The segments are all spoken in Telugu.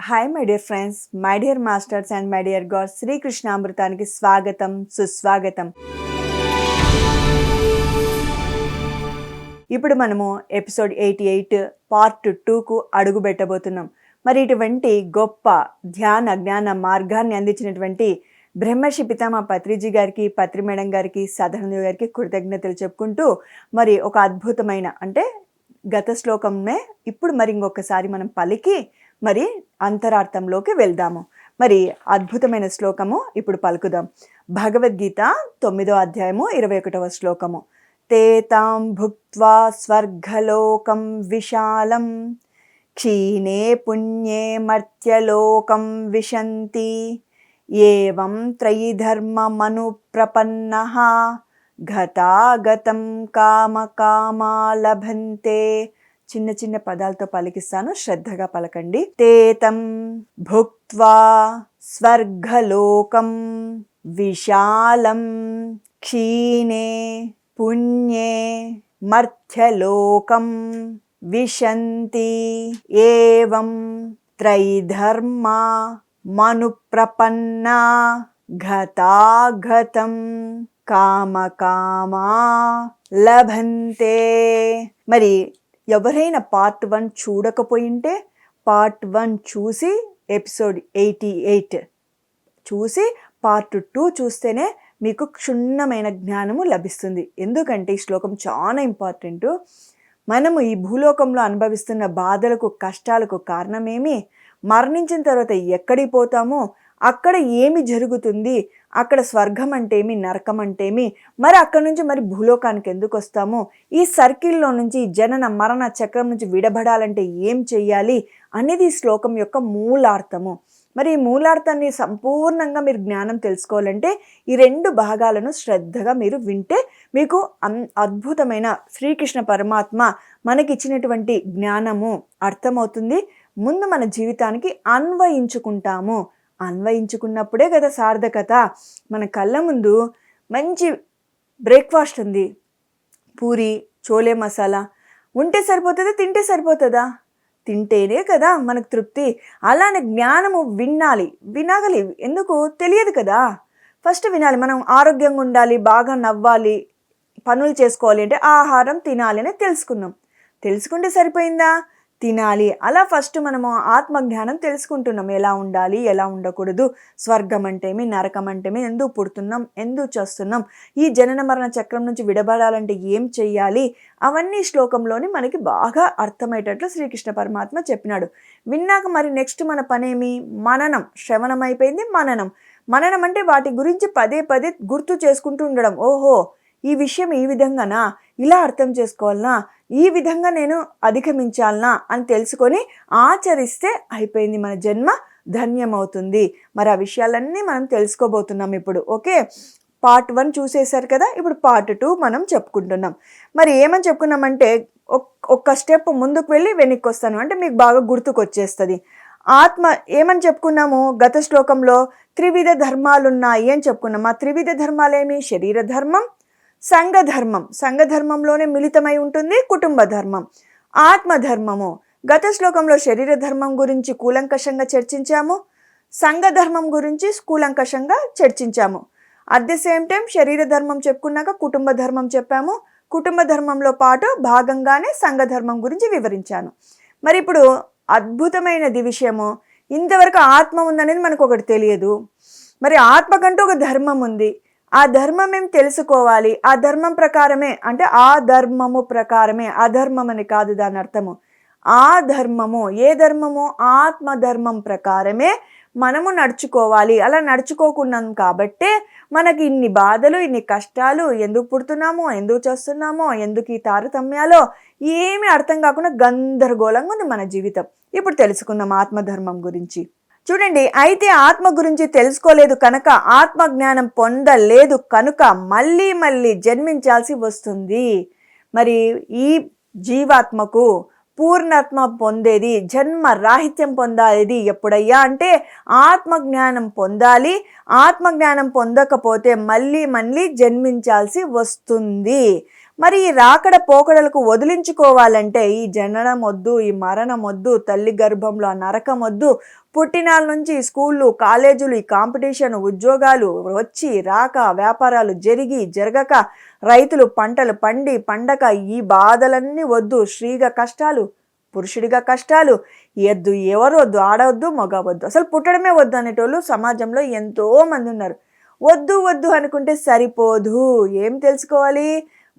Hi my dear friends, my dear masters and my dear god, శ్రీకృష్ణామృతానికి స్వాగతం సుస్వాగతం. ఇప్పుడు మనము ఎపిసోడ్ 88 పార్ట్ 2కు అడుగు పెట్టబోతున్నాం. మరి ఇటువంటి గొప్ప ధ్యాన జ్ఞాన మార్గాన్ని అందించినటువంటి బ్రహ్మర్షి పితామహ పత్రిజీ గారికి, పత్రి మేడం గారికి, సాధారణ గారికి కృతజ్ఞతలు చెప్పుకుంటూ మరి ఒక అద్భుతమైన అంటే గత శ్లోకంనే ఇప్పుడు మరి ఇంకొకసారి మనం పలికి మరి అంతరార్థంలోకి వెళ్దాము. మరి అద్భుతమైన శ్లోకము ఇప్పుడు పలుకుదాం. భగవద్గీత 9వ అధ్యాయము 21వ శ్లోకము. తేతాం భుక్త్వా స్వర్గలోకం విశాలం క్షీణే పుణ్యే మర్త్యలోకం విశంతి ఏవం త్రయీధర్మమను ప్రపన్నః గతాగతం కామకామా లభంతే. చిన్న చిన్న పదాలతో పలికిస్తాను, శ్రద్ధగా పలకండి. తేతం భుక్త్వా స్వర్గలోకం విశాలం క్షీణే పుణ్యే మర్త్యలోకం విశంతి ఏవం త్రైధర్మా మనుప్రపన్నా ఘతాఘతం కామకామా లభంతే. మరి ఎవరైనా పార్ట్ 1 చూడకపోయింటే పార్ట్ 1 చూసి ఎపిసోడ్ 88 చూసి పార్ట్ 2 చూస్తేనే మీకు క్షుణ్ణమైన జ్ఞానము లభిస్తుంది. ఎందుకంటే ఈ శ్లోకం చాలా ఇంపార్టెంట్. మనము ఈ భూలోకంలో అనుభవిస్తున్న బాధలకు కష్టాలకు కారణమేమి, మరణించిన తర్వాత ఎక్కడికి పోతామో, అక్కడ ఏమి జరుగుతుంది, అక్కడ స్వర్గం అంటేమి నరకం అంటేమి, మరి అక్కడ నుంచి మరి భూలోకానికి ఎందుకు వస్తాము, ఈ సర్కిల్లో నుంచి జనన మరణ చక్రం నుంచి విడబడాలంటే ఏం చెయ్యాలి అనేది ఈ శ్లోకం యొక్క మూలార్థము. మరి ఈ మూలార్థాన్ని సంపూర్ణంగా మీరు జ్ఞానం తెలుసుకోవాలంటే ఈ 2 భాగాలను శ్రద్ధగా మీరు వింటే మీకు అద్భుతమైన శ్రీకృష్ణ పరమాత్మ మనకిచ్చినటువంటి జ్ఞానము అర్థమవుతుంది. ముందు మన జీవితానికి అన్వయించుకున్నప్పుడే కదా సార్థకత. మన కళ్ళ ముందు మంచి బ్రేక్ఫాస్ట్ ఉంది, పూరి చోలే మసాలా ఉంటే సరిపోతుందా, తింటే సరిపోతుందా? తింటేనే కదా మనకు తృప్తి. అలానే జ్ఞానము వినాలి. ఎందుకు తెలియదు కదా, ఫస్ట్ వినాలి. మనం ఆరోగ్యంగా ఉండాలి, బాగా నవ్వాలి, పనులు చేసుకోవాలి అంటే ఆహారం తినాలి అని తెలుసుకుంటే సరిపోయిందా? తినాలి. అలా ఫస్ట్ మనము ఆత్మజ్ఞానం తెలుసుకుంటున్నాం. ఎలా ఉండాలి, ఎలా ఉండకూడదు, స్వర్గం అంటేమి నరకం అంటేమి, ఎందుకు పుడుతున్నాం, ఎందుకు చేస్తున్నాం, ఈ జనన మరణ చక్రం నుంచి విడబడాలంటే ఏం చెయ్యాలి, అవన్నీ శ్లోకంలోని మనకి బాగా అర్థమయ్యేటట్లు శ్రీకృష్ణ పరమాత్మ చెప్పినాడు. విన్నాక మరి నెక్స్ట్ మన పనేమి? మననం. శ్రవణం అయిపోయింది, మననం అంటే వాటి గురించి పదే పదే గుర్తు చేసుకుంటూ ఉండడం. ఓహో, ఈ విషయం ఈ విధంగానా, ఇలా అర్థం చేసుకోవాలనా, ఈ విధంగా నేను అధిగమించాలనా అని తెలుసుకొని ఆచరిస్తే అయిపోయింది, మన జన్మ ధన్యమవుతుంది. మరి ఆ విషయాలన్నీ మనం తెలుసుకోబోతున్నాం ఇప్పుడు. ఓకే, పార్ట్ 1 చూసేశారు కదా, ఇప్పుడు పార్ట్ 2 మనం చెప్పుకుంటున్నాం. మరి ఏమని చెప్పుకున్నామంటే ఒక్క స్టెప్ ముందుకు వెళ్ళి వెనక్కి వస్తాను అంటే మీకు బాగా గుర్తుకొచ్చేస్తుంది. ఆత్మ ఏమని చెప్పుకున్నాము గత శ్లోకంలో? త్రివిధ ధర్మాలున్నాయి అని చెప్పుకున్నాం. ఆ త్రివిధ ధర్మాలేమి? శరీర ధర్మం, సంఘధర్మంలోనే మిళితమై ఉంటుంది కుటుంబ ధర్మం, ఆత్మధర్మము. గత శ్లోకంలో శరీర ధర్మం గురించి కూలంకషంగా చర్చించాము, సంఘధర్మం గురించి కూలంకషంగా చర్చించాము. అట్ ది సేమ్ టైం శరీర ధర్మం చెప్పుకున్నాక కుటుంబ ధర్మం చెప్పాము. కుటుంబ ధర్మంలో పాటు భాగంగానే సంఘధర్మం గురించి వివరించాను. మరి ఇప్పుడు అద్భుతమైనది విషయము, ఇంతవరకు ఆత్మ ఉందనేది మనకు ఒకటి తెలియదు. మరి ఆత్మకంటూ ఒక ధర్మం ఉంది. ఆ ధర్మం ఏం తెలుసుకోవాలి. ఆ ధర్మం ప్రకారమే అంటే ఆ ధర్మము ప్రకారమే, అధర్మం అని కాదు దాని అర్థము. ఆ ధర్మము ఏ ధర్మము? ఆత్మధర్మం ప్రకారమే మనము నడుచుకోవాలి. అలా నడుచుకోకున్నాం కాబట్టే మనకి ఇన్ని బాధలు, ఇన్ని కష్టాలు, ఎందుకు పుడుతున్నామో, ఎందుకు చేస్తున్నామో, ఎందుకు ఈ తారతమ్యాలో ఏమీ అర్థం కాకుండా గందరగోళంగా ఉంది మన జీవితం. ఇప్పుడు తెలుసుకుందాం ఆత్మధర్మం గురించి. చూడండి, అయితే ఆత్మ గురించి తెలుసుకోలేదు కనుక, ఆత్మజ్ఞానం పొందలేదు కనుక మళ్ళీ జన్మించాల్సి వస్తుంది. మరి ఈ జీవాత్మకు పూర్ణాత్మ పొందేది, జన్మ రాహిత్యం పొందేది ఎప్పుడయ్యా అంటే ఆత్మజ్ఞానం పొందాలి. ఆత్మజ్ఞానం పొందకపోతే మళ్ళీ జన్మించాల్సి వస్తుంది. మరి ఈ రాకడ పోకడలకు వదిలించుకోవాలంటే ఈ జననం వద్దు, ఈ మరణం వద్దు, తల్లి గర్భంలో ఆ నరకం వద్దు, పుట్టినాల నుంచి స్కూళ్ళు, కాలేజీలు, ఈ కాంపిటీషన్, ఉద్యోగాలు వచ్చి రాక, వ్యాపారాలు జరిగి జరగక, రైతులు పంటలు పండక ఈ బాధలన్నీ వద్దు. స్త్రీగా కష్టాలు, పురుషుడిగా కష్టాలు, ఎద్దు ఎవరు వద్దు, ఆడవద్దు, మగవద్దు, అసలు పుట్టడమే వద్దు అనేటోళ్ళు సమాజంలో ఎంతో మంది ఉన్నారు. వద్దు వద్దు అనుకుంటే సరిపోదు. ఏం తెలుసుకోవాలి?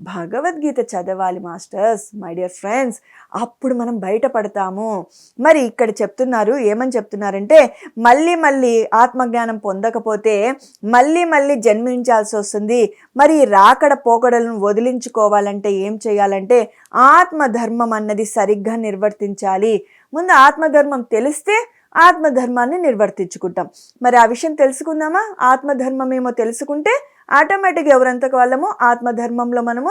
భగవద్గీత చదవాలి మాస్టర్స్, మై డియర్ ఫ్రెండ్స్. అప్పుడు మనం బయటపడతాము. మరి ఇక్కడ చెప్తున్నారు, ఏమని చెప్తున్నారంటే మళ్ళీ మళ్ళీ ఆత్మజ్ఞానం పొందకపోతే మళ్ళీ జన్మించాల్సి వస్తుంది. మరి రాకడ పోకడలను వదిలించుకోవాలంటే ఏం చేయాలంటే ఆత్మధర్మం అన్నది సరిగ్గా నిర్వర్తించాలి. ముందు ఆత్మధర్మం తెలిస్తే ఆత్మధర్మాన్ని నిర్వర్తించుకుంటాం. మరి ఆ విషయం తెలుసుకుందామా? ఆత్మధర్మం ఏమో తెలుసుకుంటే ఆటోమేటిక్గా ఎవరంతకు వాళ్ళమో ఆత్మధర్మంలో మనము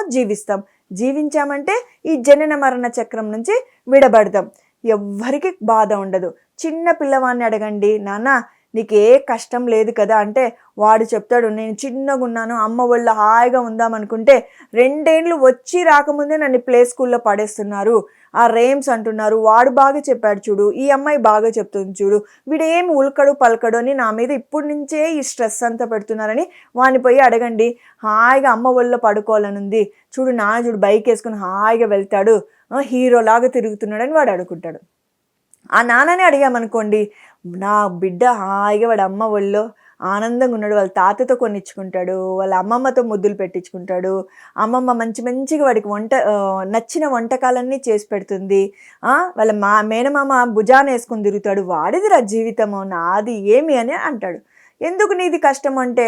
జీవించామంటే ఈ జనన మరణ చక్రం నుంచి విడబడతాం. ఎవ్వరికి బాధ ఉండదు. చిన్న పిల్లవాడిని అడగండి, నాన్న నీకు ఏ కష్టం లేదు కదా అంటే వాడు చెప్తాడు, నేను చిన్నగా ఉన్నాను, అమ్మ ఒళ్ళ హాయిగా ఉందామనుకుంటే 2 ఏళ్ళు వచ్చి రాకముందే నన్ను ప్లే స్కూల్లో పడేస్తున్నారు, ఆ రేమ్స్ అంటున్నారు, వాడు బాగా చెప్పాడు చూడు, ఈ అమ్మాయి బాగా చెప్తుంది చూడు, వీడేమి ఉల్కడు పలకడు అని నా మీద ఇప్పటి నుంచే ఈ స్ట్రెస్ అంతా పెడుతున్నారని వాడిని పోయి అడగండి. హాయిగా అమ్మ ఒళ్ళో పడుకోవాలని ఉంది చూడు, చూడు బైక్ వేసుకుని హాయిగా వెళ్తాడు, హీరోలాగా తిరుగుతున్నాడని వాడు అడుగుంటాడు. ఆ నాన్నని అడిగామనుకోండి, నా బిడ్డ హాయిగా వాడు అమ్మ ఒళ్ళో ఆనందంగా ఉన్నాడు, వాళ్ళ తాతతో కొనిచ్చుకుంటాడు, వాళ్ళ అమ్మమ్మతో ముద్దులు పెట్టించుకుంటాడు, అమ్మమ్మ మంచిగా వాడికి నచ్చిన వంటకాలన్నీ చేసి పెడుతుంది, వాళ్ళ మేనమామ భుజాన వేసుకొని తిరుగుతాడు, వాడిదిరా జీవితము, నాది ఏమి అని అంటాడు. ఎందుకు నీది కష్టం అంటే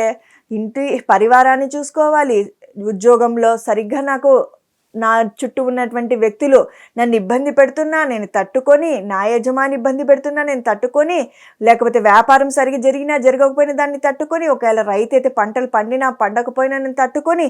ఇంటి పరివారాన్ని చూసుకోవాలి, ఉద్యోగంలో సరిగ్గా నాకు నా చుట్టూ ఉన్నటువంటి వ్యక్తులు నన్ను ఇబ్బంది పెడుతున్నా నేను తట్టుకొని, నా యజమాని ఇబ్బంది పెడుతున్నా నేను తట్టుకొని, లేకపోతే వ్యాపారం సరిగ్గా జరిగినా జరగకపోయినా దాన్ని తట్టుకొని, ఒకవేళ రైతు అయితే పంటలు పండినా పండకపోయినా నేను తట్టుకొని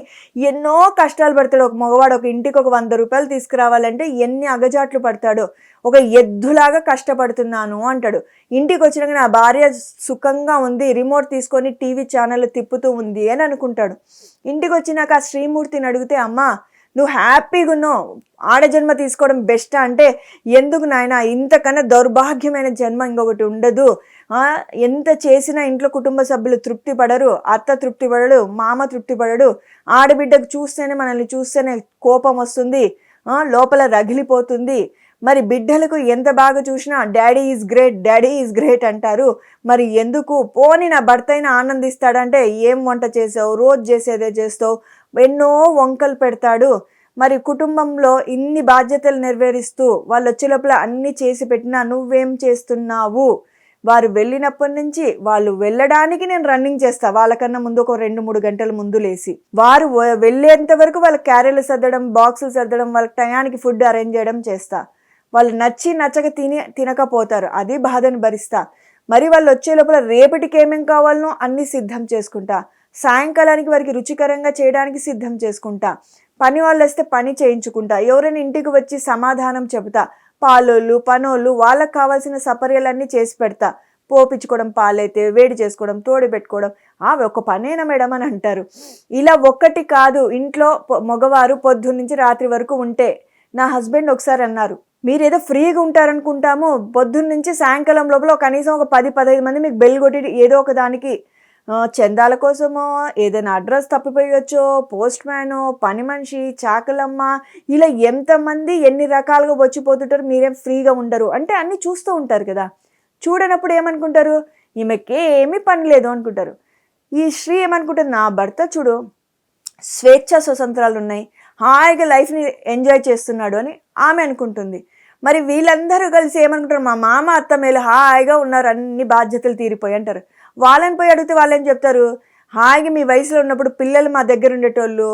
ఎన్నో కష్టాలు పడతాడు. ఒక మగవాడు ఒక ఇంటికి ఒక 100 రూపాయలు తీసుకురావాలంటే ఎన్ని అగజాట్లు పడతాడు. ఒక ఎద్దులాగా కష్టపడుతున్నాను అంటాడు. ఇంటికి వచ్చినాక నా భార్య సుఖంగా ఉంది, రిమోట్ తీసుకొని టీవీ ఛానల్ తిప్పుతూ ఉంది అని అనుకుంటాడు. ఇంటికి వచ్చినాక ఆ శ్రీమూర్తిని అడిగితే, అమ్మా నువ్వు హ్యాపీగా ఉన్నావు, ఆడజన్మ తీసుకోవడం బెస్ట్ అంటే, ఎందుకు నాయన ఇంతకన్నా దౌర్భాగ్యమైన జన్మ ఇంకొకటి ఉండదు, ఎంత చేసినా ఇంట్లో కుటుంబ సభ్యులు తృప్తి పడరు, అత్త తృప్తి పడడు, మామ తృప్తి పడడు, ఆడబిడ్డకు చూస్తేనే మనల్ని చూస్తేనే కోపం వస్తుంది, లోపల రగిలిపోతుంది. మరి బిడ్డలకు ఎంత బాగా చూసినా డాడీ ఈజ్ గ్రేట్ అంటారు. మరి ఎందుకు పోని నా భర్త అయినా ఆనందిస్తాడంటే, ఏం వంట చేసావు, రోజు చేసేదే చేస్తావు, ఎన్నో వంకలు పెడతాడు. మరి కుటుంబంలో ఇన్ని బాధ్యతలు నెరవేరుస్తూ వాళ్ళు వచ్చే లోపల అన్నీ చేసి పెట్టినా నువ్వేం చేస్తున్నావు? వారు వెళ్ళినప్పటి నుంచి వాళ్ళు వెళ్ళడానికి నేను రన్నింగ్ చేస్తా, వాళ్ళకన్నా ముందు ఒక 2-3 గంటల ముందు లేసి, వారు వెళ్ళేంత వరకు వాళ్ళ క్యారీలు సర్దడం, బాక్సులు సర్దడం, వాళ్ళకి టయానికి ఫుడ్ అరేంజ్ చేయడం చేస్తా. వాళ్ళు నచ్చక తినకపోతారు, అది బాధను భరిస్తా. మరి వాళ్ళు వచ్చే లోపల రేపటికి ఏమేం కావాలనో అన్నీ సిద్ధం చేసుకుంటా. సాయంకాలానికి వారికి రుచికరంగా చేయడానికి సిద్ధం చేసుకుంటా. పని వాళ్ళు వస్తే పని చేయించుకుంటా. ఎవరైనా ఇంటికి వచ్చి సమాధానం చెబుతా. పాలోళ్ళు పనోళ్ళు వాళ్ళకి కావాల్సిన సపర్యలన్నీ చేసి పెడతా. పోపించుకోవడం, పాలైతే వేడి చేసుకోవడం, తోడు పెట్టుకోవడం, ఒక పనేనా మేడం అని అంటారు. ఇలా ఒక్కటి కాదు, ఇంట్లో మగవారు పొద్దున్న నుంచి రాత్రి వరకు ఉంటే, నా హస్బెండ్ ఒకసారి అన్నారు, మీరేదో ఫ్రీగా ఉంటారనుకుంటాము, పొద్దున్న నుంచి సాయంకాలం లోపల కనీసం ఒక 10-15 మంది మీకు బెల్ కొట్టి ఏదో ఒక దానికి చందాల కోసమో, ఏదైనా అడ్రస్ తప్పిపోయొచ్చో, పోస్ట్ మ్యానో, పని మనిషి, చాకలమ్మ, ఇలా ఎంతమంది ఎన్ని రకాలుగా వచ్చిపోతుంటారు, మీరేం ఫ్రీగా ఉండరు అంటే అన్నీ చూస్తూ ఉంటారు కదా. చూడనప్పుడు ఏమనుకుంటారు, ఈమెకి ఏమీ పని లేదు అనుకుంటారు. ఈ స్త్రీ ఏమనుకుంటుంది, నా భర్త చూడు స్వేచ్ఛ స్వతంత్రాలు ఉన్నాయి, హాయిగా లైఫ్ని ఎంజాయ్ చేస్తున్నాడు అని ఆమె అనుకుంటుంది. మరి వీళ్ళందరూ కలిసి ఏమనుకుంటారు, మా మామ అత్త మేలు హాయిగా ఉన్నారు, అన్ని బాధ్యతలు తీరిపోయి అంటారు. వాళ్ళని పోయి అడిగితే వాళ్ళని చెప్తారు, హాయిగా మీ వయసులో ఉన్నప్పుడు పిల్లలు మా దగ్గర ఉండేటోళ్ళు,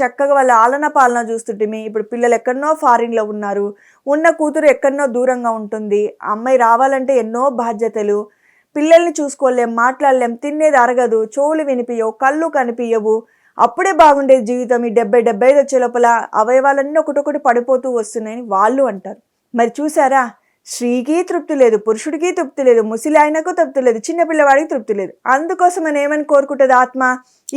చక్కగా వాళ్ళ ఆలన పాలన చూస్తుంటే, ఇప్పుడు పిల్లలు ఎక్కడనో ఫారిన్లో ఉన్నారు, ఉన్న కూతురు ఎక్కడనో దూరంగా ఉంటుంది, అమ్మాయి రావాలంటే ఎన్నో బాధ్యతలు, పిల్లల్ని చూసుకోలేం, మాట్లాడలేం, తినేది అరగదు, చెవులు వినిపించవు, కళ్ళు కనిపించవు, అప్పుడే బాగుండేది జీవితం, ఈ 70-75 వచ్చే లోపల అవయవాలన్నీ ఒకటొకటి పడిపోతూ వస్తున్నాయని వాళ్ళు అంటారు. మరి చూసారా, స్త్రీకి తృప్తి లేదు, పురుషుడికి తృప్తి లేదు, ముసలి ఆయనకు తృప్తి లేదు, చిన్నపిల్లవాడికి తృప్తి లేదు. అందుకోసం మనం ఏమని కోరుకుంటుంది ఆత్మ,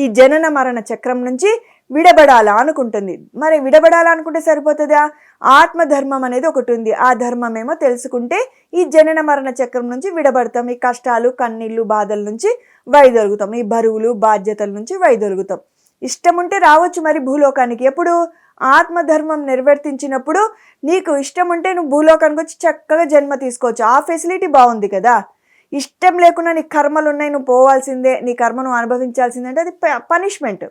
ఈ జనన మరణ చక్రం నుంచి విడబడాలా అనుకుంటుంది. మరి విడబడాలా అనుకుంటే సరిపోతుందా? ఆత్మధర్మం అనేది ఒకటి ఉంది. ఆ ధర్మం ఏమో తెలుసుకుంటే ఈ జనన మరణ చక్రం నుంచి విడబడతాం. ఈ కష్టాలు, కన్నీళ్ళు, బాధల నుంచి వైదొలుగుతాం. ఈ బరువులు, బాధ్యతల నుంచి వైదొలుగుతాం. ఇష్టం ఉంటే రావచ్చు మరి భూలోకానికి. ఎప్పుడు? ఆత్మధర్మం నిర్వర్తించినప్పుడు నీకు ఇష్టం ఉంటే నువ్వు భూలోకానికి వచ్చి చక్కగా జన్మ తీసుకోవచ్చు. ఆ ఫెసిలిటీ బాగుంది కదా. ఇష్టం లేకుండా నీ కర్మలు ఉన్నాయి, నువ్వు పోవాల్సిందే, నీ కర్మ నువ్వు అనుభవించాల్సిందే అంటే అది పనిష్మెంట్.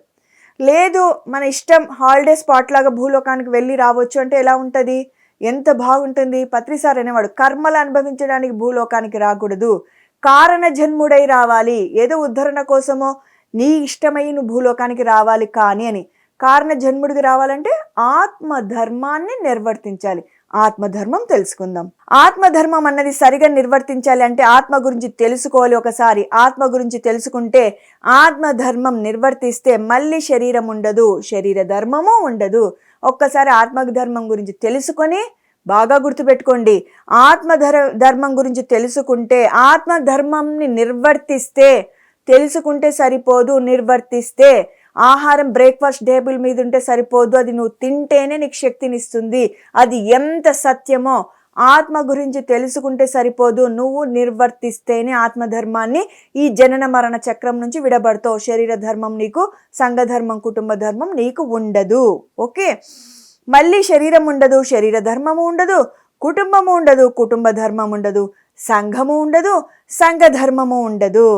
లేదు మన ఇష్టం, హాలిడే స్పాట్ లాగా భూలోకానికి వెళ్ళి రావచ్చు అంటే ఎలా ఉంటుంది? ఎంత బాగుంటుంది. పత్రిసార్ అనేవాడు కర్మలు అనుభవించడానికి భూలోకానికి రాకూడదు, కారణ జన్ముడై రావాలి. ఏదో ఉద్ధరణ కోసమో నీ ఇష్టమై నువ్వు భూలోకానికి రావాలి కానీ అని. కారణ జన్ముడికి రావాలంటే ఆత్మధర్మాన్ని నిర్వర్తించాలి. ఆత్మధర్మం తెలుసుకుందాం. ఆత్మధర్మం అన్నది సరిగా నిర్వర్తించాలి అంటే ఆత్మ గురించి తెలుసుకోవాలి. ఒకసారి ఆత్మ గురించి తెలుసుకుంటే, ఆత్మధర్మం నిర్వర్తిస్తే మళ్ళీ శరీరం ఉండదు, శరీర ధర్మము ఉండదు. ఒక్కసారి ఆత్మధర్మం గురించి తెలుసుకొని బాగా గుర్తుపెట్టుకోండి. ధర్మం గురించి తెలుసుకుంటే, ఆత్మధర్మంని నిర్వర్తిస్తే, తెలుసుకుంటే సరిపోదు, నిర్వర్తిస్తే. ఆహారం బ్రేక్ఫాస్ట్ టేబుల్ మీద ఉంటే సరిపోదు, అది నువ్వు తింటేనే నీకు శక్తినిస్తుంది. అది ఎంత సత్యమో ఆత్మ గురించి తెలుసుకుంటే సరిపోదు, నువ్వు నిర్వర్తిస్తేనే ఆత్మధర్మాన్ని ఈ జనన మరణ చక్రం నుంచి విడబడతావు. శరీర ధర్మం నీకు, సంఘధర్మం, కుటుంబ ధర్మం నీకు ఉండదు. ఓకే, మళ్ళీ శరీరం ఉండదు, శరీర ధర్మము ఉండదు, కుటుంబము ఉండదు, కుటుంబ ధర్మం ఉండదు, సంఘము ఉండదు, సంఘ ధర్మము ఉండదు.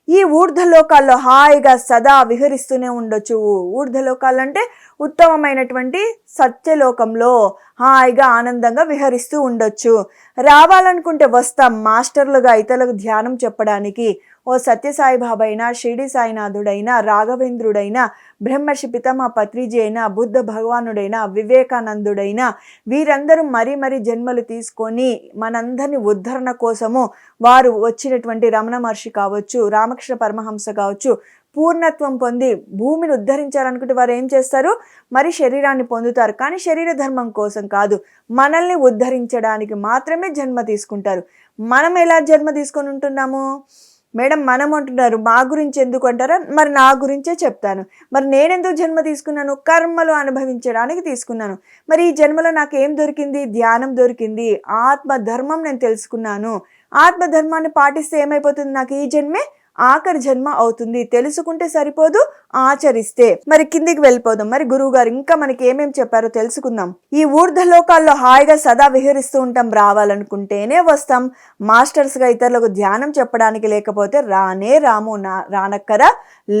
ఈ ఊర్ధ్వలోకాల్లో హాయిగా సదా విహరిస్తూనే ఉండొచ్చు. ఊర్ధ్వలోకాలు అంటే ఉత్తమమైనటువంటి సత్యలోకంలో హాయిగా ఆనందంగా విహరిస్తూ ఉండొచ్చు. రావాలనుకుంటే వస్తాం మాస్టర్లుగా ఇతరులకు ధ్యానం చెప్పడానికి. ఓ సత్యసాయి బాబా అయినా, షిరిడి సాయినాథుడైనా, రాఘవేంద్రుడైనా, బ్రహ్మర్షి పితామహ పత్రిజీ అయినా, బుద్ధ భగవానుడైనా, వివేకానందుడైనా, వీరందరూ మరీ జన్మలు తీసుకొని మనందరినీ ఉద్ధరణ కోసము వారు వచ్చినటువంటి రమణ మహర్షి కావచ్చు, రామకృష్ణ పరమహంస కావచ్చు, పూర్ణత్వం పొంది భూమిని ఉద్ధరించాలనుకుంటే వారు ఏం చేస్తారు? మరి శరీరాన్ని పొందుతారు. కానీ శరీర ధర్మం కోసం కాదు, మనల్ని ఉద్ధరించడానికి మాత్రమే జన్మ తీసుకుంటారు. మనం ఎలా జన్మ తీసుకొని ఉంటున్నాము? మేడం మనం అంటున్నారు, మా గురించి ఎందుకు అంటారా? మరి నా గురించే చెప్తాను. మరి నేనెందుకు జన్మ తీసుకున్నాను? కర్మలు అనుభవించడానికి తీసుకున్నాను. మరి ఈ జన్మలో నాకు ఏం దొరికింది? ధ్యానం దొరికింది, ఆత్మధర్మం నేను తెలుసుకున్నాను. ఆత్మధర్మాన్ని పాటిస్తే ఏమైపోతుంది? నాకు ఈ జన్మే ఆఖరి జన్మ అవుతుంది. తెలుసుకుంటే సరిపోదు, ఆచరిస్తే. మరి కిందికి వెళ్ళిపోదాం. మరి గురువు గారు ఇంకా మనకి ఏమేమి చెప్పారో తెలుసుకుందాం. ఈ ఊర్ధ్వలోకాల్లో హాయిగా సదా విహరిస్తూ ఉంటాం. రావాలనుకుంటేనే వస్తాం. మాస్టర్స్గా ఇతరులకు ధ్యానం చెప్పడానికి లేకపోతే రానక్కర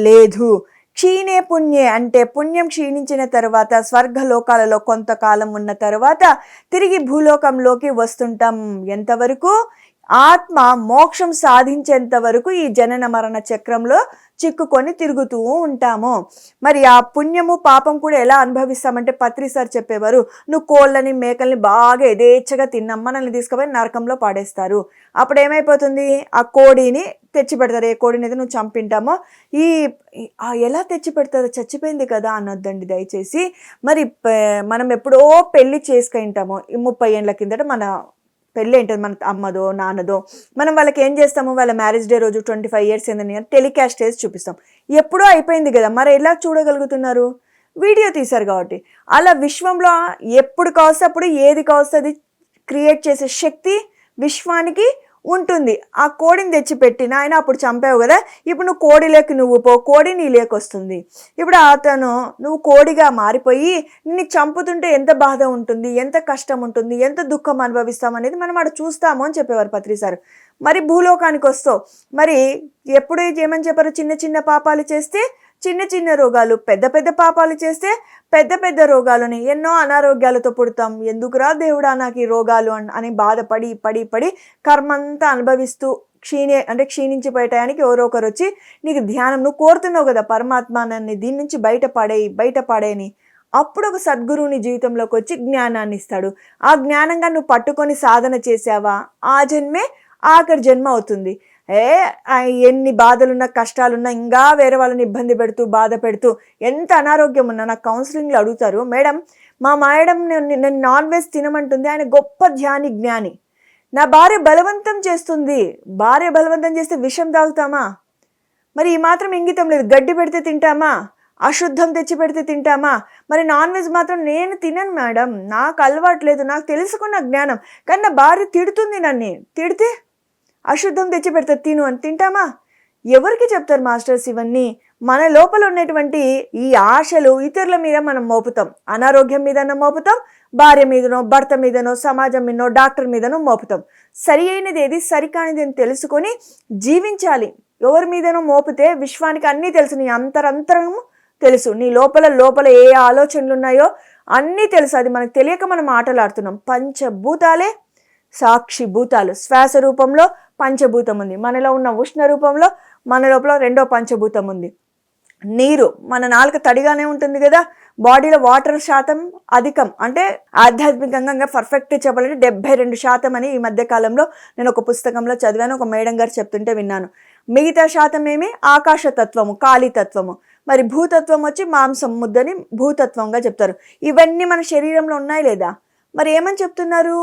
లేదు. క్షీణే పుణ్యే అంటే పుణ్యం క్షీణించిన తర్వాత స్వర్గలోకాలలో కొంతకాలం ఉన్న తర్వాత తిరిగి భూలోకంలోకి వస్తుంటాం. ఎంతవరకు? ఆత్మ మోక్షం సాధించేంత వరకు ఈ జనన మరణ చక్రంలో చిక్కుకొని తిరుగుతూ ఉంటాము. మరి ఆ పుణ్యము పాపం కూడా ఎలా అనుభవిస్తామంటే పత్రి సార్ చెప్పేవారు, నువ్వు కోళ్ళని మేకల్ని బాగా యథేచ్ఛగా తిన్నాం, మనల్ని తీసుకుపోయి నరకంలో పాడేస్తారు. అప్పుడు ఏమైపోతుంది? ఆ కోడిని తెచ్చి పెడతారు. ఏ కోడిని అయితే నువ్వు చంపింటామో ఎలా తెచ్చి పెడతారో, చచ్చిపోయింది కదా అనొద్దండి దయచేసి. మరి మనం ఎప్పుడో పెళ్లి చేసుకుంటామో 30 ఏళ్ళ కిందట మన పెళ్ళి ఏంటది, మన అమ్మదో నాన్నదో, మనం వాళ్ళకి ఏం చేస్తాము? వాళ్ళ మ్యారేజ్ డే రోజు 25 years ఏందని టెలికాస్ట్ చేసి చూపిస్తాం. ఎప్పుడో అయిపోయింది కదా, మరి ఎలా చూడగలుగుతున్నారు? వీడియో తీశారు కాబట్టి. అలా విశ్వంలో ఎప్పుడు కావస్తే అప్పుడు ఏది కావస్తే అది క్రియేట్ చేసే శక్తి విశ్వానికి ఉంటుంది. ఆ కోడిని తెచ్చిపెట్టిన ఆయన అప్పుడు చంపావు కదా, ఇప్పుడు నువ్వు కోడిలోకి నువ్వు పో, కోడి నీ లేకొస్తుంది. ఇప్పుడు అతను నువ్వు కోడిగా మారిపోయి నిన్ను చంపుతుంటే ఎంత బాధ ఉంటుంది, ఎంత కష్టం ఉంటుంది, ఎంత దుఃఖం అనుభవిస్తాం అనేది మనం అక్కడ చూస్తాము అని చెప్పేవారు పత్రి సార్. మరి భూలోకానికి వస్తావు, మరి ఎప్పుడు ఏమని చెప్పారు? చిన్న చిన్న పాపాలు చేస్తే చిన్న చిన్న రోగాలు, పెద్ద పెద్ద పాపాలు చేస్తే పెద్ద పెద్ద రోగాలని, ఎన్నో అనారోగ్యాలతో పుడతాం. ఎందుకురా దేవుడా నాకు ఈ రోగాలు అని బాధపడి పడి పడి కర్మంతా అనుభవిస్తూ క్షీణించిపోయే టయానికి ఎవరో ఒకరు వచ్చి నీకు ధ్యానం, నువ్వు కోరుతున్నావు కదా పరమాత్మ నన్ను దీని నుంచి బయటపడేని, అప్పుడు ఒక సద్గురువుని జీవితంలోకి వచ్చి జ్ఞానాన్ని ఇస్తాడు. ఆ జ్ఞానంగా నువ్వు పట్టుకొని సాధన చేసావా, ఆ జన్మే ఆఖరి జన్మ అవుతుంది. ఎన్ని బాధలున్నా కష్టాలున్నా ఇంకా వేరే వాళ్ళని ఇబ్బంది పెడుతూ బాధ పెడుతూ ఎంత అనారోగ్యం ఉన్నా నాకు కౌన్సిలింగ్లో అడుగుతారు, మేడం మా మేడం నేను నాన్ వెజ్ తినమంటుంది, ఆయన గొప్ప జ్ఞాని, నా భార్య బలవంతం చేస్తుంది, భార్య బలవంతం చేస్తే విషం తాగుతామా? మరి ఈ మాత్రం ఇంగితం లేదు, గడ్డి పెడితే తింటామా? అశుద్ధం తెచ్చి పెడితే తింటామా? మరి నాన్ వెజ్ మాత్రం నేను తినను మేడం, నాకు అలవాటు లేదు, నాకు తెలుసుకున్న జ్ఞానం. కానీ నా భార్య తిడుతుంది, నన్ను తిడితే అశుద్ధం తెచ్చి పెడితే తిను అని తింటామా? ఎవరికి చెప్తారు మాస్టర్స్ ఇవన్నీ? మన లోపల ఉన్నటువంటి ఈ ఆశలు ఇతరుల మీద మనం మోపుతాం. అనారోగ్యం మీదనో మోపుతాం, భార్య మీదనో, భర్త మీదనో, సమాజం మీదనో, డాక్టర్ మీదనో మోపుతాం. సరి అయినది ఏది, సరికానిది అని తెలుసుకొని జీవించాలి. ఎవరి మీదనో మోపితే విశ్వానికి అన్నీ తెలుసు, నీ అంతరంతరము తెలుసు, నీ లోపల లోపల ఏ ఆలోచనలు ఉన్నాయో అన్నీ తెలుసు. అది మనకు తెలియక మనం ఆటలాడుతున్నాం. పంచభూతాలే సాక్షి భూతాలు. శ్వాస రూపంలో పంచభూతం ఉంది, మనలో ఉన్న ఉష్ణ రూపంలో మన లోపల రెండో పంచభూతం ఉంది. నీరు, మన నాలుక తడిగానే ఉంటుంది కదా, బాడీలో వాటర్ శాతం అధికం. అంటే ఆధ్యాత్మికంగా పర్ఫెక్ట్గా చెప్పాలంటే 72% అని ఈ మధ్య కాలంలో నేను ఒక పుస్తకంలో చదివాను, ఒక మేడం గారు చెప్తుంటే విన్నాను. మిగతా శాతం ఏమి ఆకాశతత్వము, కాళీతత్వము. మరి భూతత్వం వచ్చి మాంసం ముద్దని భూతత్వంగా చెప్తారు. ఇవన్నీ మన శరీరంలో ఉన్నాయి లేదా? మరి ఏమని చెప్తున్నారు?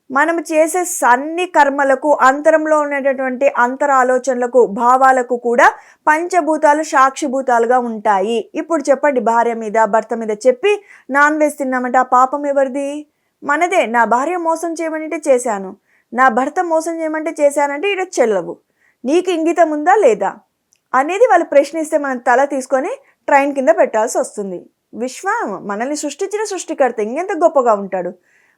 మనం చేసే అన్ని కర్మలకు, అంతరంలో ఉండేటటువంటి అంతర ఆలోచనలకు, భావాలకు కూడా పంచభూతాలు సాక్షిభూతాలుగా ఉంటాయి. ఇప్పుడు చెప్పండి, భార్య మీద, భర్త మీద చెప్పి నాన్ వెజ్ తిన్నామంటే ఆ పాపం ఎవరిది? మనదే. నా భార్య మోసం చేయమంటే చేశాను, నా భర్త మోసం చేయమంటే చేశానంటే ఇడ చెల్లవు. నీకు ఇంగితం ఉందా లేదా అనేది వాళ్ళు ప్రశ్నిస్తే మనం తల తీసుకొని ట్రైన్ కింద పెట్టాల్సి వస్తుంది. విశ్వం మనల్ని సృష్టించిన సృష్టికర్త ఇంకెంత గొప్పగా ఉంటాడు.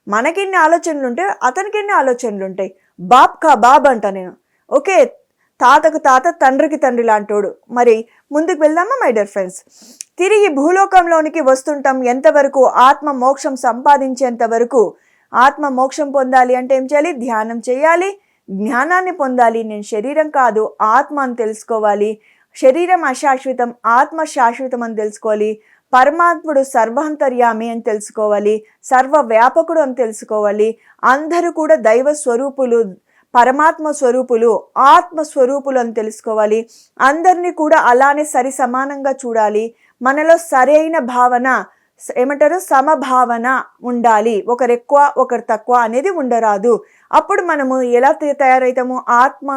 మనకెన్ని ఆలోచనలు ఉంటే అతనికి ఎన్ని ఆలోచనలు ఉంటాయి. బాబ్ కా బాబ్ అంట నేను. ఓకే, తాతకు తాత, తండ్రికి తండ్రి లాంటోడు. మరి ముందుకు వెళ్దామా మై డియర్ ఫ్రెండ్స్? తిరిగి భూలోకంలోనికి వస్తుంటాం ఎంతవరకు? ఆత్మ మోక్షం సంపాదించేంత వరకు. ఆత్మ మోక్షం పొందాలి అంటే ఏం చేయాలి? ధ్యానం చేయాలి, జ్ఞానాన్ని పొందాలి. నేను శరీరం కాదు, ఆత్మ అని తెలుసుకోవాలి. శరీరం అశాశ్వతం, ఆత్మ శాశ్వతం అని తెలుసుకోవాలి. పరమాత్ముడు సర్వాంతర్యామి అని తెలుసుకోవాలి, సర్వ వ్యాపకుడు అని తెలుసుకోవాలి. అందరూ కూడా దైవ స్వరూపులు, పరమాత్మ స్వరూపులు, ఆత్మ స్వరూపులు అని తెలుసుకోవాలి. అందరినీ కూడా అలానే సరి సమానంగా చూడాలి. మనలో సరైన భావన, ఏమంటారు, సమభావన ఉండాలి. ఒకరు ఎక్కువ ఒకరు తక్కువ అనేది ఉండరాదు. అప్పుడు మనము ఎలా తయారవుతాము? ఆత్మ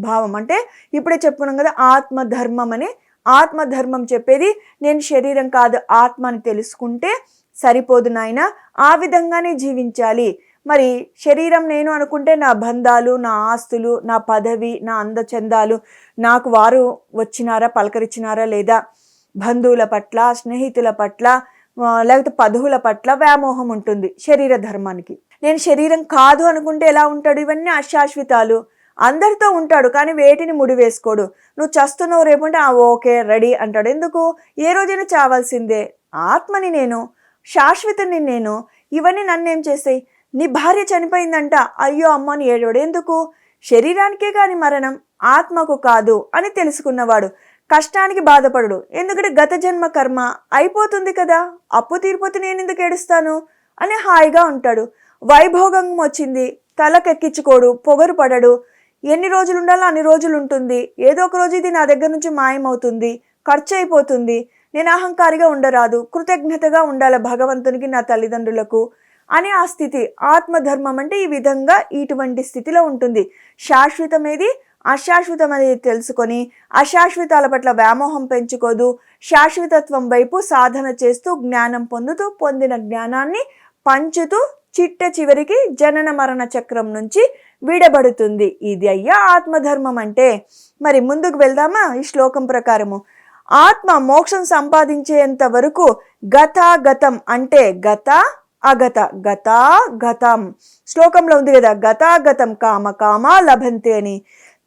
భావం అంటే ఇప్పుడే చెప్పుకున్నాం కదా, ఆత్మధర్మం అని. ఆత్మధర్మం చెప్పేది నేను శరీరం కాదు, ఆత్మ అని తెలుసుకుంటే సరిపోదు నాయన. ఆ విధంగానే జీవించాలి. మరి శరీరం నేను అనుకుంటే నా బంధాలు, నా ఆస్తులు, నా పదవి, నా అందచందాలు, నాకు వారు వచ్చినారా, పలకరించినారా లేదా, బంధువుల పట్ల, స్నేహితుల పట్ల, లేకపోతే పదవుల పట్ల వ్యామోహం ఉంటుంది శరీర ధర్మానికి. నేను శరీరం కాదు అనుకుంటే ఎలా ఉంటాడు? ఇవన్నీ అశాశ్వతాలు. అందరితో ఉంటాడు కానీ వేటిని ముడి వేసుకోడు. నువ్వు చస్తున్నావు రేపు అంటే ఓకే రెడీ అంటాడు. ఎందుకు? ఏ రోజైనా చావాల్సిందే. ఆత్మని నేను, శాశ్వతని నేను. ఇవన్నీ నన్నేం చేస్తాయి? నీ భార్య చనిపోయిందంట, అయ్యో అమ్మని ఏడవడు. ఎందుకు? శరీరానికే కానీ మరణం, ఆత్మకు కాదు అని తెలుసుకున్నవాడు కష్టానికి బాధపడడు. ఎందుకంటే గత జన్మ కర్మ అయిపోతుంది కదా, అప్పు తీరిపోతే నేను ఎందుకు ఏడుస్తాను అని హాయిగా ఉంటాడు. వైభోగం వచ్చింది, తలకెక్కించుకోడు, పొగరు పడడు. ఎన్ని రోజులు ఉండాలో అన్ని రోజులు ఉంటుంది. ఏదో ఒక రోజు ఇది నా దగ్గర నుంచి మాయమవుతుంది, ఖర్చు అయిపోతుంది. నేను అహంకారిగా ఉండరాదు, కృతజ్ఞతగా ఉండాలి భగవంతునికి, నా తల్లిదండ్రులకు అని ఆ స్థితి. ఆత్మధర్మం అంటే ఈ విధంగా ఇటువంటి స్థితిలో ఉంటుంది. శాశ్వతమేది, అశాశ్వతం అనేది తెలుసుకొని అశాశ్వతాల పట్ల వ్యామోహం పెంచుకోదు. శాశ్వతత్వం వైపు సాధన చేస్తూ జ్ఞానం పొందుతూ, పొందిన జ్ఞానాన్ని పంచుతూ చిట్ట చివరికి జనన మరణ చక్రం నుంచి విడబడుతుంది. ఇది అయ్యా ఆత్మధర్మం అంటే. మరి ముందుకు వెళ్దామా? ఈ శ్లోకం ప్రకారము ఆత్మ మోక్షం సంపాదించేంత వరకు గతాగతం అంటే గత అగత, గతాగతం శ్లోకంలో ఉంది కదా, గతాగతం కామ కామ లభంతే అని.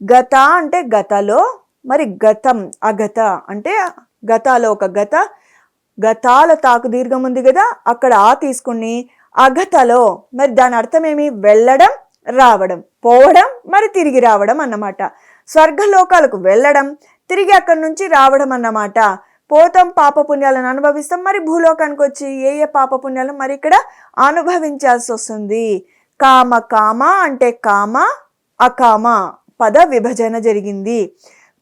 గత అంటే గతలో, మరి గతం అగత అంటే గతాలో ఒక గత, గతాల తాకు దీర్ఘం ఉంది కదా, అక్కడ ఆ తీసుకుని అగతలో, మరి దాని అర్థం ఏమి? వెళ్ళడం, రావడం, పోవడం, మరి తిరిగి రావడం అన్నమాట. స్వర్గలోకాలకు వెళ్ళడం, తిరిగి అక్కడి నుంచి రావడం అన్నమాట. పోతాం, పాపపుణ్యాలను అనుభవిస్తాం, మరి భూలోకానికి వచ్చి ఏ ఏ పాపపుణ్యాలను మరి ఇక్కడ అనుభవించాల్సి వస్తుంది. కామ కామ అంటే కామ అకామ పద విభజన జరిగింది.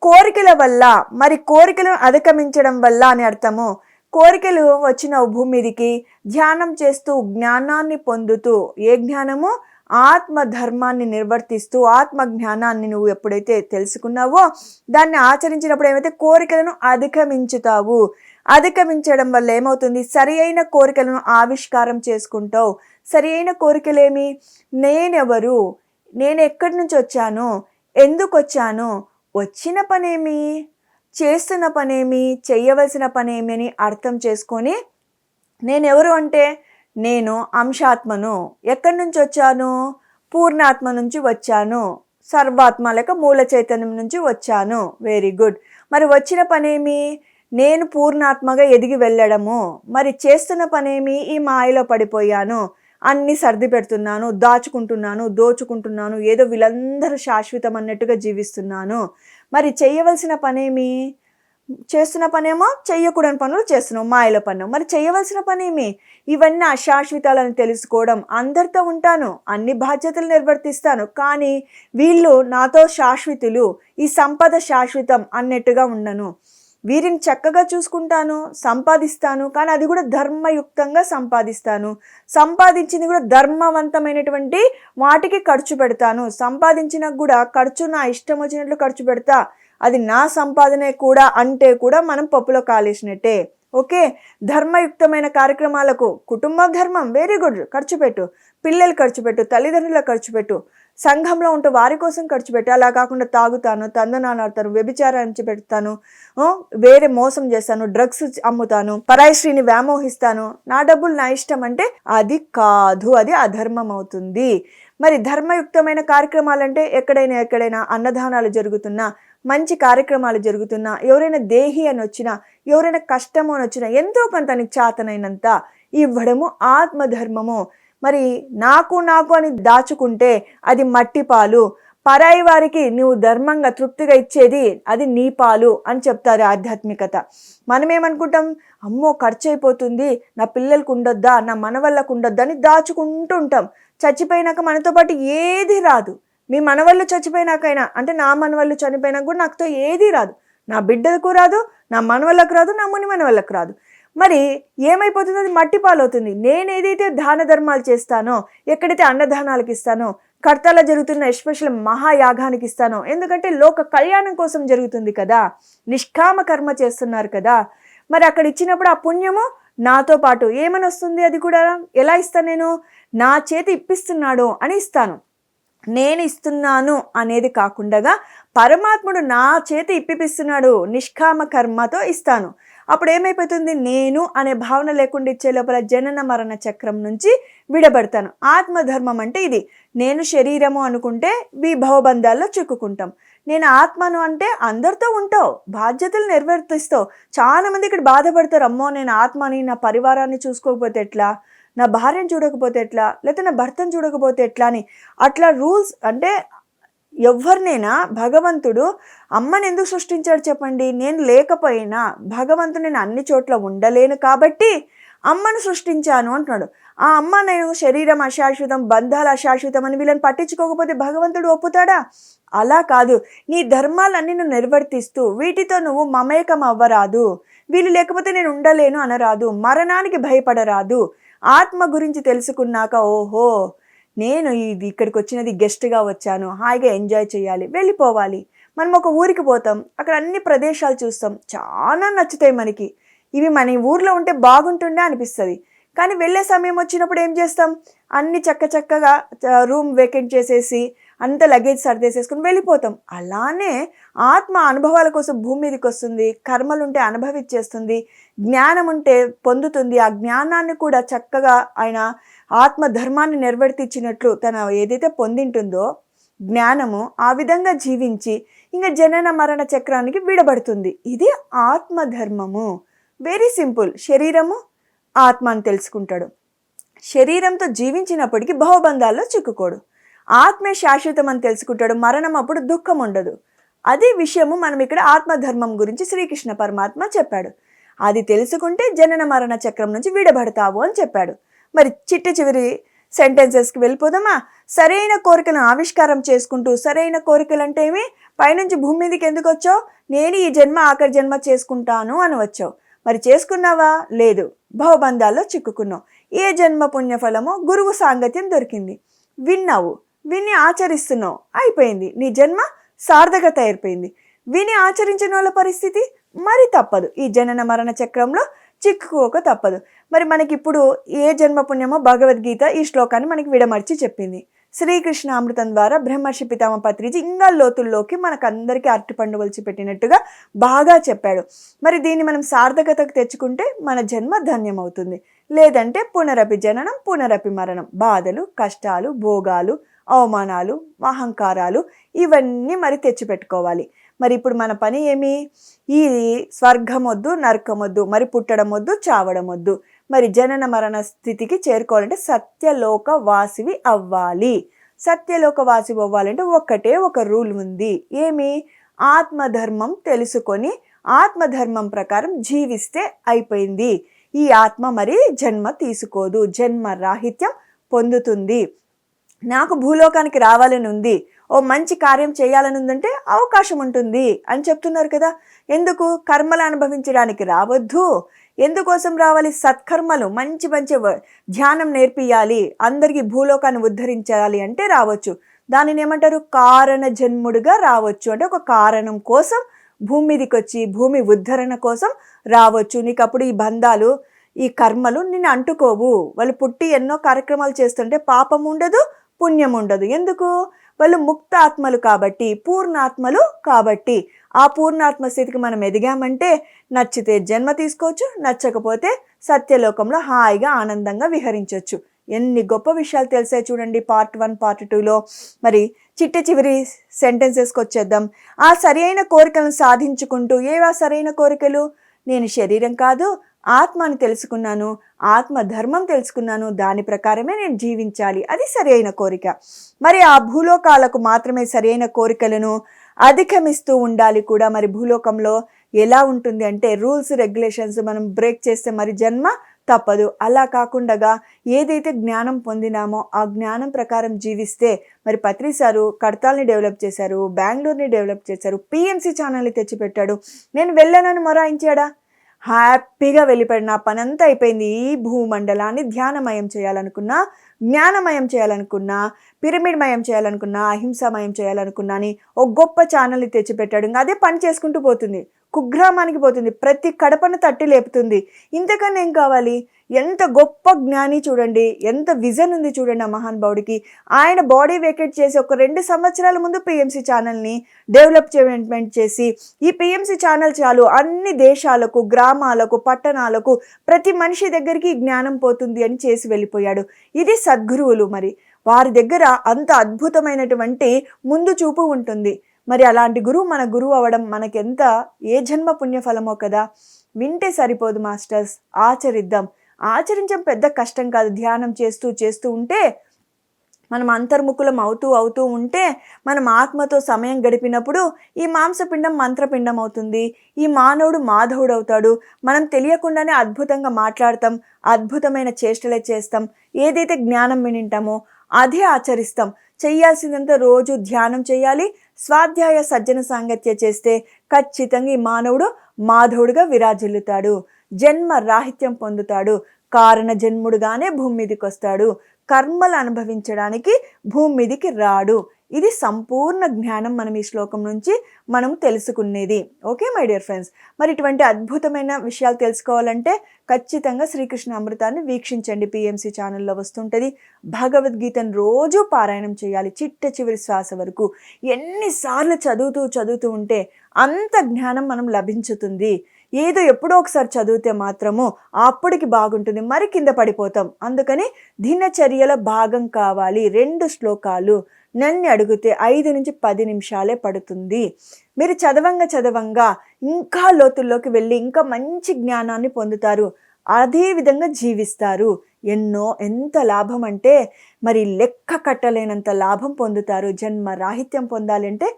కోరికల వల్ల, మరి కోరికలను అధిగమించడం వల్ల అని అర్థము. కోరికలు వచ్చిన భూమి మీదికి ధ్యానం చేస్తూ జ్ఞానాన్ని పొందుతూ, ఏ జ్ఞానము? ఆత్మధర్మాన్ని నిర్వర్తిస్తూ ఆత్మ జ్ఞానాన్ని నువ్వు ఎప్పుడైతే తెలుసుకున్నావో దాన్ని ఆచరించినప్పుడు ఏమైతే కోరికలను అధిగమించుతావు. అధిగమించడం వల్ల ఏమవుతుంది, సరి అయిన కోరికలను ఆవిష్కారం చేసుకుంటావు. సరి అయిన కోరికలేమి, నేనెవరు, నేను ఎక్కడి నుంచి వచ్చాను, ఎందుకు వచ్చాను, వచ్చిన పనేమి, చేస్తున్న పనేమి, చెయ్యవలసిన పనేమి అని అర్థం చేసుకొని, నేనెవరు అంటే నేను అంశాత్మను, ఎక్కడి నుంచి వచ్చాను, పూర్ణాత్మ నుంచి వచ్చాను, సర్వాత్మ లేక మూల చైతన్యం నుంచి వచ్చాను. Very good. మరి వచ్చిన పనేమి, నేను పూర్ణాత్మగా ఎదిగి వెళ్ళడము. మరి చేస్తున్న పనేమి, ఈ మాయలో పడిపోయాను, అన్నీ సర్ది పెడుతున్నాను, దాచుకుంటున్నాను, దోచుకుంటున్నాను, ఏదో వీళ్ళందరూ శాశ్వతం అన్నట్టుగా జీవిస్తున్నాను. మరి చేయవలసిన పనేమి, చేస్తున్న పనేమో చెయ్యకూడని పనులు చేస్తున్నావు, మాయలో పన్ను. మరి చేయవలసిన పనేమి, ఇవన్నీ అశాశ్వతాలని తెలుసుకోవడం. అందరితో ఉంటాను, అన్ని బాధ్యతలు నిర్వర్తిస్తాను, కానీ వీళ్ళు నాతో శాశ్వతులు, ఈ సంపద శాశ్వతం అన్నట్టుగా ఉండను. వీరిని చక్కగా చూసుకుంటాను, సంపాదిస్తాను, కానీ అది కూడా ధర్మయుక్తంగా సంపాదిస్తాను. సంపాదించింది కూడా ధర్మవంతమైనటువంటి వాటికి ఖర్చు పెడతాను. సంపాదించిన కూడా ఖర్చు నా ఇష్టం వచ్చినట్లు ఖర్చు పెడతా. అది నా సంపాదనే కూడా అంటే కూడా మనం పప్పులో కాలేసినట్టే. ఓకే, ధర్మయుక్తమైన కార్యక్రమాలకు, కుటుంబ ధర్మం వెరీ గుడ్, ఖర్చు పెట్టు, పిల్లలు ఖర్చు పెట్టు, తల్లిదండ్రులకు ఖర్చు పెట్టు, సంఘంలో ఉంటూ వారి కోసం ఖర్చు పెట్టు. అలా కాకుండా తాగుతాను, తందనాలు ఆడతాను, వ్యభిచారాన్ని పెడతాను, వేరే మోసం చేస్తాను, డ్రగ్స్ అమ్ముతాను, పరాయి స్త్రీని వ్యామోహిస్తాను, నా డబ్బులు నా ఇష్టం అంటే అది కాదు, అది అధర్మం అవుతుంది. మరి ధర్మయుక్తమైన కార్యక్రమాలంటే ఎక్కడైనా అన్నదానాలు జరుగుతున్నా, మంచి కార్యక్రమాలు జరుగుతున్నా, ఎవరైనా దేహి అని వచ్చినా, ఎవరైనా కష్టము అని వచ్చినా, ఎంతో కొంత నీకు చేతనైనంత ఇవ్వడము ఆత్మధర్మము. మరి నాకు అని దాచుకుంటే అది మట్టి పాలు. పరాయి వారికి నువ్వు ధర్మంగా తృప్తిగా ఇచ్చేది అది నీ పాలు అని చెప్తారు ఆధ్యాత్మికత. మనం ఏమనుకుంటాం, అమ్మో ఖర్చు అయిపోతుంది, నా పిల్లలకు ఉండొద్దా, నా మనవళ్ళకు ఉండొద్దా అని దాచుకుంటూ ఉంటాం. చచ్చిపోయినాక మనతో పాటు ఏది రాదు. మీ మనవళ్ళు చచ్చిపోయినాకైనా, అంటే నా మనవళ్ళు చనిపోయినా కూడా నాకుతో ఏదీ రాదు, నా బిడ్డలకు రాదు, నా మనవళ్ళకు రాదు, నా ముని మనవళ్ళకు రాదు. మరి ఏమైపోతుంది, అది మట్టి పాలవుతుంది. నేను ఏదైతే దాన ధర్మాలు చేస్తానో, ఎక్కడైతే అన్నదానాలకు ఇస్తానో, కర్తలో జరుగుతున్న ఎస్పెషల్ మహాయాగానికి ఇస్తానో, ఎందుకంటే లోక కళ్యాణం కోసం జరుగుతుంది కదా, నిష్కామ కర్మ చేస్తున్నారు కదా. మరి అక్కడ ఇచ్చినప్పుడు ఆ పుణ్యము నాతో పాటు ఏమని వస్తుంది, అది కూడా ఎలా ఇస్తాను, నేను నా చేతి ఇప్పిస్తున్నాడు అని ఇస్తాను. నేను ఇస్తున్నాను అనేది కాకుండా పరమాత్ముడు నా చేతి ఇప్పిస్తున్నాడు, నిష్కామ కర్మతో ఇస్తాను. అప్పుడు ఏమైపోతుంది, నేను అనే భావన లేకుండా ఇచ్చే లోపల జనన మరణ చక్రం నుంచి విడబడతాను. ఆత్మధర్మం అంటే ఇది. నేను శరీరము అనుకుంటే భవబంధాల్లో చిక్కుకుంటాం. నేను ఆత్మను అంటే అందరితో ఉంటావు, బాధ్యతలు నిర్వర్తిస్తావు. చాలా మంది ఇక్కడ బాధపడతారు, అమ్మో నేను ఆత్మని, నా పరివారాన్ని చూసుకోకపోతే ఎట్లా, నా భార్యను చూడకపోతే ఎట్లా, లేకపోతే నా భర్తను చూడకపోతే ఎట్లా అని. అట్లా రూల్స్ అంటే ఎవరినైనా భగవంతుడు అమ్మని ఎందుకు సృష్టించాడు చెప్పండి. నేను లేకపోయినా భగవంతుడు నేను అన్ని చోట్ల ఉండలేను కాబట్టి అమ్మను సృష్టించాను అంటున్నాడు. ఆ అమ్మ నేను శరీరం అశాశ్వతం, బంధాలు అశాశ్వతం అని వీళ్ళని పట్టించుకోకపోతే భగవంతుడు ఒప్పుతాడా? అలా కాదు. నీ ధర్మాలన్నీ నువ్వు నిర్వర్తిస్తూ వీటితో నువ్వు మమేకం అవ్వరాదు. వీళ్ళు లేకపోతే నేను ఉండలేను అనరాదు, మరణానికి భయపడరాదు. ఆత్మ గురించి తెలుసుకున్నాక ఓహో నేను ఇక్కడికి వచ్చినది గెస్ట్గా వచ్చాను, హాయిగా ఎంజాయ్ చేయాలి, వెళ్ళిపోవాలి. మనం ఒక ఊరికి పోతాం, అక్కడ అన్ని ప్రదేశాలు చూస్తాం, చాలా నచ్చుతాయి మనకి. ఇవి మన ఊర్లో ఉంటే బాగుంటుండే అనిపిస్తుంది. కానీ వెళ్ళే సమయం వచ్చినప్పుడు ఏం చేస్తాం, అన్ని చక్కగా రూమ్ వేకెంట్ చేసేసి అంత లగేజ్ సర్దేసేసుకుని వెళ్ళిపోతాం. అలానే ఆత్మ అనుభవాల కోసం భూమి మీదకి వస్తుంది, కర్మలుంటే అనుభవించేస్తుంది, జ్ఞానం ఉంటే పొందుతుంది. ఆ జ్ఞానాన్ని కూడా చక్కగా ఆయన ఆత్మ ధర్మాన్ని నిర్వర్తించినట్లు తన ఏదైతే పొందింటుందో జ్ఞానము ఆ విధంగా జీవించి ఇంకా జనన మరణ చక్రానికి విడబడుతుంది. ఇది ఆత్మధర్మము. Very simple. శరీరము ఆత్మ అని తెలుసుకుంటాడు. శరీరంతో జీవించినప్పటికీ భవబంధాల్లో చిక్కుకోడు. ఆత్మే శాశ్వతం అని తెలుసుకుంటాడు. మరణం అప్పుడు దుఃఖం ఉండదు. అదే విషయము మనం ఇక్కడ ఆత్మధర్మం గురించి శ్రీకృష్ణ పరమాత్మ చెప్పాడు. అది తెలుసుకుంటే జనన మరణ చక్రం నుంచి విడబడతావు అని చెప్పాడు. మరి చివరి సెంటెన్సెస్కి వెళ్ళిపోదామా? సరైన కోరికలను ఆవిష్కారం చేసుకుంటూ, సరైన కోరికలు అంటే ఏమి, పైనుంచి భూమి మీదకి ఎందుకు వచ్చావు, నేను ఈ జన్మ ఆఖరి జన్మ చేసుకుంటాను అని వచ్చావు. మరి చేసుకున్నావా? లేదు, భవబంధాల్లో చిక్కుకున్నావు. ఏ జన్మ పుణ్యఫలమో గురువు సాంగత్యం దొరికింది, విన్నావు, విని ఆచరిస్తున్నావు, అయిపోయింది, నీ జన్మ సార్థకత ఏర్పడింది. విని ఆచరించిన వాళ్ళ పరిస్థితి మరి తప్పదు, ఈ జనన మరణ చక్రంలో చిక్కుకోక తప్పదు. మరి మనకిప్పుడు ఏ జన్మపుణ్యమో భగవద్గీత ఈ శ్లోకాన్ని మనకి విడమర్చి చెప్పింది. శ్రీకృష్ణ అమృతం ద్వారా బ్రహ్మర్షి పితామహ పత్రిజీ ఇంకా లోతుల్లోకి మనకందరికీ అరటిపండు ఒలిచి పెట్టినట్టుగా బాగా చెప్పాడు. మరి దీన్ని మనం సార్థకతకు తెచ్చుకుంటే మన జన్మ ధన్యమవుతుంది. లేదంటే పునరపి జననం పునరపి మరణం, బాధలు, కష్టాలు, భోగాలు, అవమానాలు, అహంకారాలు ఇవన్నీ మరి తెచ్చిపెట్టుకోవాలి. మరి ఇప్పుడు మన పని ఏమి? ఈ స్వర్గం వద్దు, నరకం వద్దు, మరి పుట్టడం వద్దు, చావడం వద్దు. మరి జనన మరణ స్థితికి చేరుకోవాలంటే సత్యలోక వాసివి అవ్వాలి. సత్యలోక వాసివి అవ్వాలంటే ఒక్కటే ఒక రూల్ ఉంది. ఏమి? ఆత్మధర్మం తెలుసుకొని ఆత్మధర్మం ప్రకారం జీవిస్తే అయిపోయింది. ఈ ఆత్మ మరి జన్మ తీసుకోదు, జన్మ రాహిత్యం పొందుతుంది. నాకు భూలోకానికి రావాలని ఉంది, ఓ మంచి కార్యం చేయాలని ఉందంటే అవకాశం ఉంటుంది అని చెప్తున్నారు కదా. ఎందుకు? కర్మలు అనుభవించడానికి రావద్దు. ఎందుకోసం రావాలి? సత్కర్మలు, మంచి మంచి ధ్యానం నేర్పియాలి, అందరికీ భూలోకాన్ని ఉద్ధరించాలి అంటే రావచ్చు. దానిని ఏమంటారు? కారణ జన్ముడుగా రావచ్చు. అంటే ఒక కారణం కోసం భూమి మీదకి వచ్చి భూమి ఉద్ధరణ కోసం రావచ్చు. నీకు అప్పుడు ఈ బంధాలు, ఈ కర్మలు నిన్ను అంటుకోవు. వాళ్ళు పుట్టి ఎన్నో కార్యక్రమాలు చేస్తుంటే పాపం ఉండదు, పుణ్యం ఉండదు. ఎందుకు? వాళ్ళు ముక్త ఆత్మలు కాబట్టి, పూర్ణాత్మలు కాబట్టి. ఆ పూర్ణాత్మ స్థితికి మనం ఎదిగామంటే నచ్చితే జన్మ తీసుకోవచ్చు, నచ్చకపోతే సత్యలోకంలో హాయిగా ఆనందంగా విహరించవచ్చు. ఎన్ని గొప్ప విషయాలు తెలిసాయి చూడండి పార్ట్ 1 పార్ట్ 2లో. మరి చివరి సెంటెన్సెస్కి వచ్చేద్దాం. ఆ సరి అయిన కోరికలను సాధించుకుంటూ, ఏవా సరైన కోరికలు? నేను శరీరం కాదు, ఆత్మని తెలుసుకున్నాను, ఆత్మ ధర్మం తెలుసుకున్నాను, దాని ప్రకారమే నేను జీవించాలి, అది సరి అయిన కోరిక. మరి ఆ భూలోకాలకు మాత్రమే సరి అయిన కోరికలను అధిగమిస్తూ ఉండాలి కూడా. మరి భూలోకంలో ఎలా ఉంటుంది అంటే రూల్స్ రెగ్యులేషన్స్ మనం బ్రేక్ చేస్తే మరి జన్మ తప్పదు. అలా కాకుండా ఏదైతే జ్ఞానం పొందినామో ఆ జ్ఞానం ప్రకారం జీవిస్తే, మరి పత్రి సారు కడతాల్ని డెవలప్ చేశారు, బెంగళూరుని డెవలప్ చేశారు, పిఎంసి ఛానల్ని తెచ్చిపెట్టాడు. నేను వెళ్ళానని మొరాయించాడా? హ్యాపీగా వెళ్ళిపోయాడు. నా పని అంతా అయిపోయింది. ఈ భూమండలాన్ని ధ్యానమయం చేయాలనుకున్నా, జ్ఞానమయం చేయాలనుకున్నా, పిరమిడ్మయం చేయాలనుకున్నా, అహింసామయం చేయాలనుకున్నా అని ఒక గొప్ప ఛానల్ని తెచ్చిపెట్టాడు. ఇంకా అదే పని చేసుకుంటూ పోతుంది, కుగ్రామానికి పోతుంది, ప్రతి కడపను తట్టి లేపుతుంది. ఇంతకన్నా ఏం కావాలి? ఎంత గొప్ప జ్ఞాని చూడండి, ఎంత విజన్ ఉంది చూడండి ఆ మహానుభావుడికి. ఆయన బాడీ వేకేట్ చేసి ఒక 2 సంవత్సరాల ముందు పిఎంసి ఛానల్ని డెవలప్మెంట్ చేసి, ఈ పిఎంసి ఛానల్ చాలు అన్ని దేశాలకు, గ్రామాలకు, పట్టణాలకు, ప్రతి మనిషి దగ్గరికి జ్ఞానం పోతుంది అని చేసి వెళ్ళిపోయాడు. ఇది సద్గురువులు. మరి వారి దగ్గర అంత అద్భుతమైనటువంటి ముందు చూపు ఉంటుంది. మరి అలాంటి గురువు మన గురువు అవ్వడం మనకెంత ఏ జన్మ పుణ్యఫలమో కదా. వింటే సరిపోదు మాస్టర్స్, ఆచరిద్దాం. ఆచరించడం పెద్ద కష్టం కాదు. ధ్యానం చేస్తూ ఉంటే, మనం అంతర్ముఖులం అవుతూ ఉంటే, మనం ఆత్మతో సమయం గడిపినప్పుడు ఈ మాంసపిండం మంత్రపిండం అవుతుంది, ఈ మానవుడు మాధవుడు అవుతాడు. మనం తెలియకుండానే అద్భుతంగా మాట్లాడతాం, అద్భుతమైన చేష్టలే చేస్తాం. ఏదైతే జ్ఞానం వినింటామో అదే ఆచరిస్తాం. చెయ్యాల్సిందంతా రోజు ధ్యానం చేయాలి, స్వాధ్యాయ సజ్జన సాంగత్య చేస్తే ఖచ్చితంగా ఈ మానవుడు మాధవుడుగా విరాజిల్లుతాడు, జన్మ రాహిత్యం పొందుతాడు, కారణ జన్ముడుగానే భూమి మీదకి వస్తాడు, కర్మలు అనుభవించడానికి భూమి మీదకి రాడు. ఇది సంపూర్ణ జ్ఞానం మనం ఈ శ్లోకం నుంచి మనం తెలుసుకునేది. ఓకే మై డియర్ ఫ్రెండ్స్, మరి ఇటువంటి అద్భుతమైన విషయాలు తెలుసుకోవాలంటే ఖచ్చితంగా శ్రీకృష్ణ అమృతాన్ని వీక్షించండి. పిఎంసి ఛానల్లో వస్తుంటుంది. భగవద్గీతను రోజు పారాయణం చేయాలి, చివరి శ్వాస వరకు. ఎన్నిసార్లు చదువుతూ ఉంటే అంత జ్ఞానం మనం లభించుతుంది. ఏదో ఎప్పుడో ఒకసారి చదివితే మాత్రము అప్పటికి బాగుంటుంది, మరి కింద పడిపోతాం. అందుకని దినచర్యల భాగం కావాలి. 2 శ్లోకాలు నన్ను అడిగితే 5 నుంచి 10 నిమిషాలే పడుతుంది. మీరు చదవంగా ఇంకా లోతుల్లోకి వెళ్ళి ఇంకా మంచి జ్ఞానాన్ని పొందుతారు, అదే విధంగా జీవిస్తారు. ఎంత లాభం అంటే మరి లెక్క కట్టలేనంత లాభం పొందుతారు. జన్మ రాహిత్యం పొందాలంటే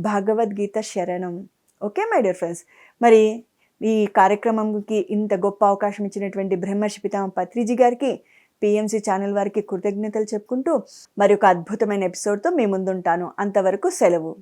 భగవద్గీత శరణం. ఓకే మై డియర్ ఫ్రెండ్స్, మరి ఈ కార్యక్రమంకి ఇంత గొప్ప అవకాశం ఇచ్చినటువంటి బ్రహ్మర్షి పితామహ పత్రిజీ గారికి, పిఎంసి ఛానల్ వారికి కృతజ్ఞతలు చెప్పుకుంటూ మరి ఒక అద్భుతమైన ఎపిసోడ్తో మీ ముందుంటాను. అంతవరకు సెలవు.